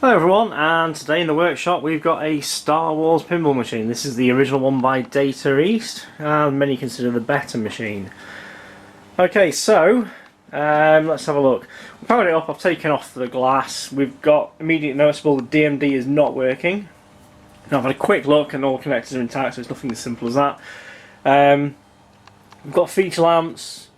Hello everyone, and today in the workshop we've got a Star Wars pinball machine. This is the original one by Data East, and many consider the better machine. Okay, so let's have a look. We've powered it up, I've taken off the glass. We've got immediately noticeable the DMD is not working. Now I've had a quick look and all connectors are intact, so it's nothing as simple as that. We've got feature lamps,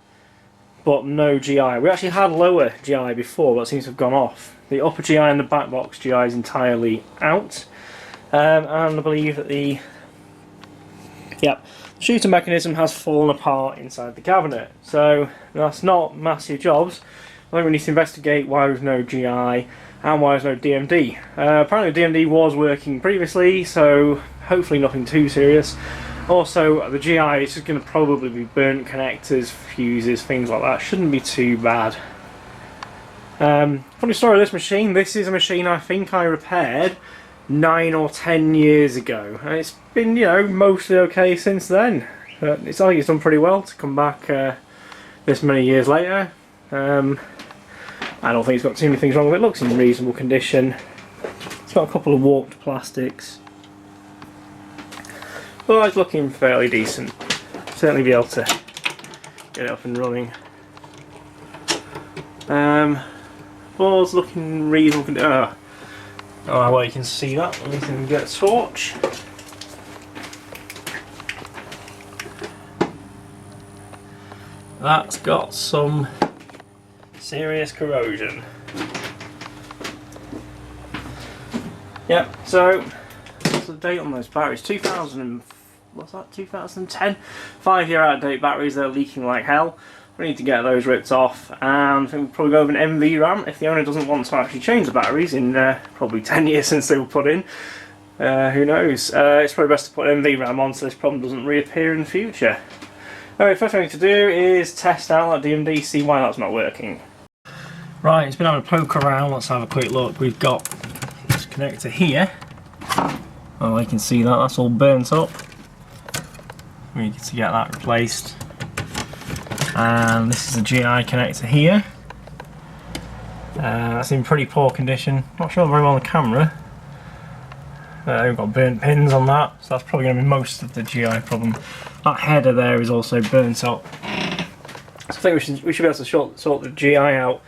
but no GI. We actually had lower GI before, but it seems to have gone off. The upper GI and the back box GI is entirely out, and I believe that the shooter mechanism has fallen apart inside the cabinet. So that's not massive jobs. I think we need to investigate why there's no GI and why there's no DMD. Apparently the DMD was working previously, so hopefully nothing too serious. Also, the GI is just going to probably be burnt connectors, fuses, things like that. Shouldn't be too bad. Funny story of this machine, this is a machine I think I repaired 9 or 10 years ago. And it's been, you know, mostly okay since then. But I think it's done pretty well to come back this many years later. I don't think it's got too many things wrong with it. It looks in reasonable condition. It's got a couple of warped plastics. But it's looking fairly decent. Certainly be able to get it up and running. Board's looking reasonable. Oh, well, you can see that. Let me get a torch. That's got some serious corrosion. Yep, so what's the date on those batteries? 2010? 5-year out of date batteries, they're leaking like hell. We need to get those ripped off, and I think we'll probably go with an MV RAM if the owner doesn't want to actually change the batteries in probably 10 years since they were put in. Who knows? It's probably best to put an MV RAM on so this problem doesn't reappear in the future. Alright, first thing we need to do is test out that DMD, see why that's not working. Right, it's been having a poke around, let's have a quick look. We've got this connector here. Oh, you can see that, that's all burnt up. We need to get that replaced. And this is the GI connector here. That's in pretty poor condition. Not sure very well on the camera. We've got burnt pins on that, so that's probably going to be most of the GI problem. That header there is also burnt up. So I think we should be able to sort the GI out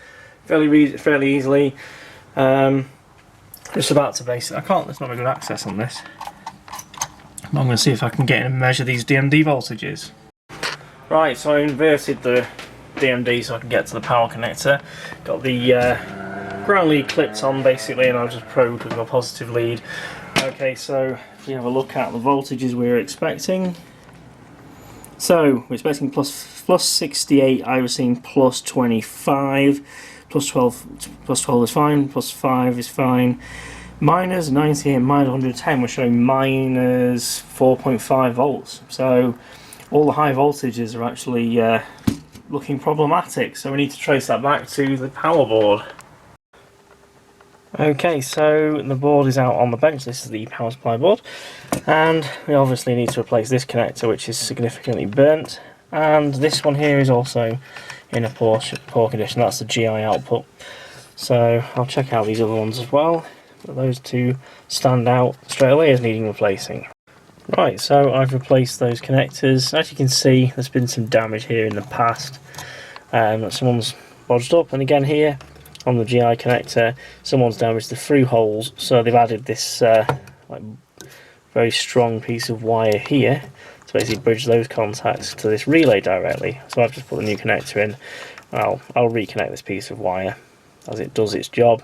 fairly easily. Just about to basically, there's not a good access on this. I'm going to see if I can get in and measure these DMD voltages. Right, so I inverted the DMD so I can get to the power connector. Got the ground lead clipped on basically, and I've just probed with a positive lead. Okay, so if we have a look at the voltages we're expecting. So we're expecting plus 68, I was seeing plus 25, plus 12 is fine, plus 5 is fine. Minus 98, minus 110, we're showing minus 4.5 volts. So all the high voltages are actually looking problematic, so we need to trace that back to the power board. Okay, so the board is out on the bench. This is the power supply board, and we obviously need to replace this connector, which is significantly burnt, and this one here is also in a poor condition. That's the GI output. So I'll check out these other ones as well, but those two stand out straight away as needing replacing. Right, so I've replaced those connectors. As you can see, there's been some damage here in the past. Someone's bodged up, and again here on the GI connector, someone's damaged the through holes. So they've added this like very strong piece of wire here to basically bridge those contacts to this relay directly. So I've just put the new connector in. I'll reconnect this piece of wire as it does its job.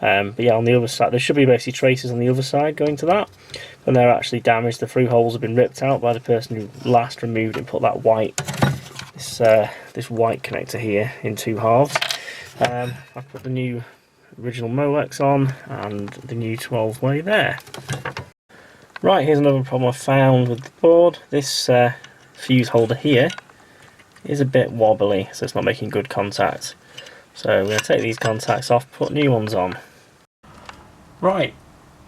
But yeah, on the other side, there should be basically traces on the other side going to that, and they're actually damaged. The through holes have been ripped out by the person who last removed and put that this white connector here in 2 halves. I've put the new original Molex on and the new 12-way there. Right, here's another problem I found with the board. This fuse holder here is a bit wobbly, so it's not making good contact. So we're going to take these contacts off, put new ones on. Right,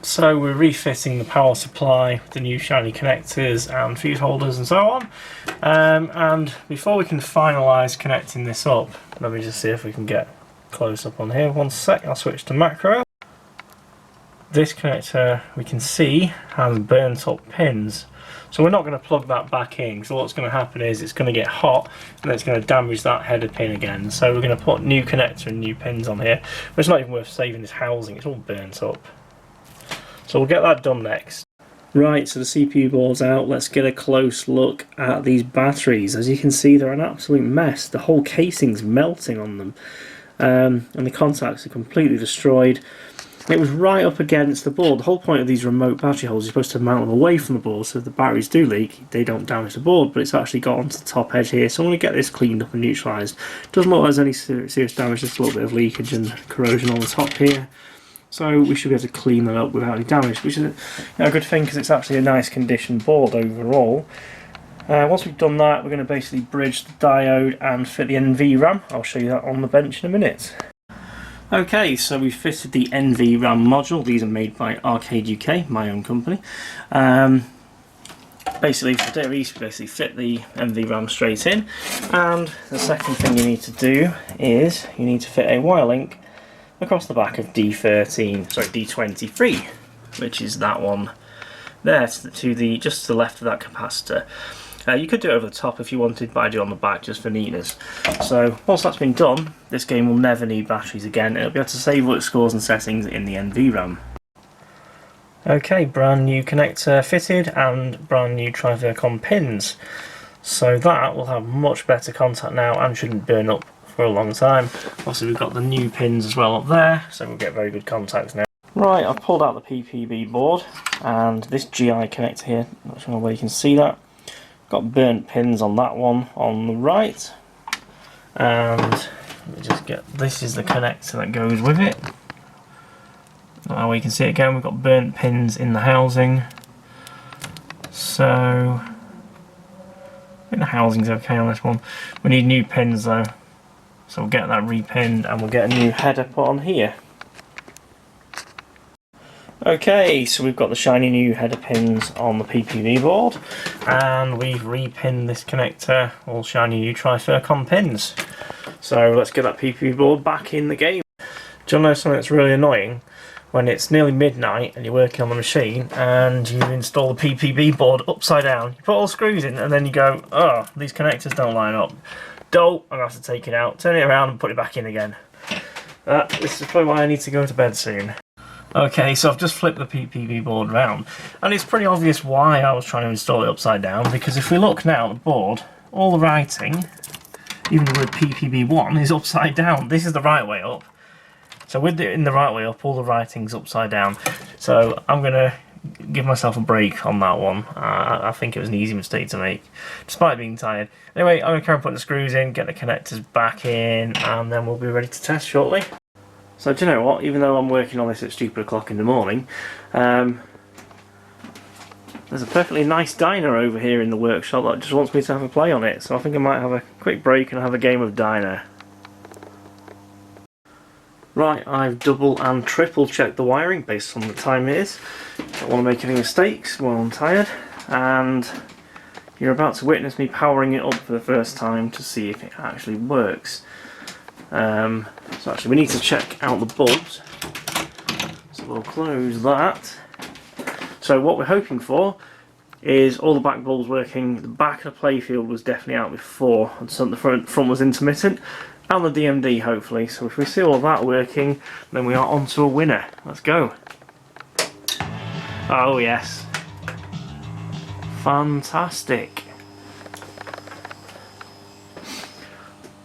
so we're refitting the power supply with the new shiny connectors and fuse holders and so on. And before we can finalise connecting this up, let me just see if we can get close up on here. 1 sec, I'll switch to macro. this connector we can see has burnt up pins. So we're not going to plug that back in, so what's going to happen is it's going to get hot and then it's going to damage that header pin again. So we're going to put new connector and new pins on here, but it's not even worth saving this housing, it's all burnt up. So we'll get that done next. Right, so the CPU board's out. Let's get a close look at these batteries. As you can see, they're an absolute mess. The whole casing's melting on them, and the contacts are completely destroyed. It was right up against the board. The whole point of these remote battery holders is supposed to mount them away from the board, so if the batteries do leak, they don't damage the board, but it's actually got onto the top edge here, so I'm going to get this cleaned up and neutralised. Doesn't look like there's any serious damage, just a little bit of leakage and corrosion on the top here. So we should be able to clean that up without any damage, which is a good thing because it's actually a nice condition board overall. Once we've done that, we're going to basically bridge the diode and fit the NVRAM. I'll show you that on the bench in a minute. Okay, so we've fitted the NVRAM module. These are made by arcadeuk, my own company. Basically, for the we basically fit the NVRAM straight in, and the second thing you need to do is you need to fit a wire link across the back of D23, which is that one there, just to the left of that capacitor. You could do it over the top if you wanted, but I do it on the back just for neatness. So once that's been done, this game will never need batteries again. It'll be able to save all its scores and settings in the NVRAM. Okay, brand new connector fitted and brand new Trivercon pins. So that will have much better contact now and shouldn't burn up for a long time. Obviously we've got the new pins as well up there, so we'll get very good contacts now. Right, I've pulled out the PPB board and this GI connector here, I'm not sure where you can see that. Got burnt pins on that one on the right, and let me just get, this is the connector that goes with it. Now you can see it again, we've got burnt pins in the housing, so I think the housing's okay on this one. We need new pins though, so we'll get that repinned and we'll get a new header put on here. Okay, so we've got the shiny new header pins on the PPB board, and we've repinned this connector, all shiny new Trivercon pins. So let's get that PPB board back in the game. Do you know something that's really annoying? When it's nearly midnight and you're working on the machine and you install the PPB board upside down, you put all the screws in and then you go, oh, these connectors don't line up. Dope, I'm going to have to take it out, turn it around and put it back in again. This is probably why I need to go to bed soon. Okay, so I've just flipped the PPB board around, and it's pretty obvious why I was trying to install it upside down, because if we look now at the board, all the writing, even the word PPB1, is upside down. This is the right way up. So with it in the right way up, all the writing's upside down. So I'm going to give myself a break on that one. I think it was an easy mistake to make, despite being tired. Anyway, I'm going to carry on putting the screws in, get the connectors back in, and then we'll be ready to test shortly. So do you know what, even though I'm working on this at stupid o'clock in the morning, there's a perfectly nice diner over here in the workshop that just wants me to have a play on it, so I think I might have a quick break and have a game of diner. Right, I've double and triple checked the wiring based on the time it is. Don't want to make any mistakes while I'm tired, and you're about to witness me powering it up for the first time to see if it actually works. So actually we need to check out the bulbs, so we'll close that. So what we're hoping for is all the back bulbs working. The back of the playfield was definitely out before, and so the front was intermittent, and the DMD hopefully. So if we see all of that working, then we are on to a winner. Let's go. Oh yes, fantastic.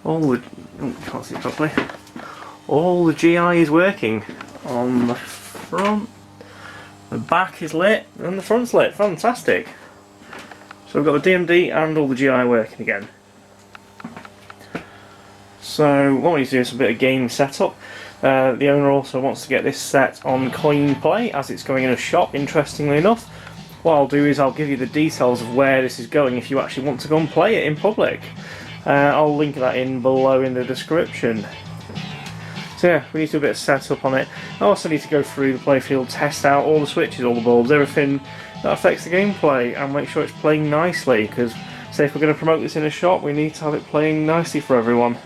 All the, can't see it properly. All the GI is working on the front. The back is lit and the front's lit. Fantastic. So we've got the DMD and all the GI working again. So what we need to do is a bit of game setup. The owner also wants to get this set on coin play as it's going in a shop, interestingly enough. What I'll do is I'll give you the details of where this is going if you actually want to go and play it in public. I'll link that in below in the description. So yeah, we need to do a bit of setup on it. I also need to go through the playfield, test out all the switches, all the bulbs, everything that affects the gameplay, and make sure it's playing nicely, because say if we're going to promote this in a shop, we need to have it playing nicely for everyone.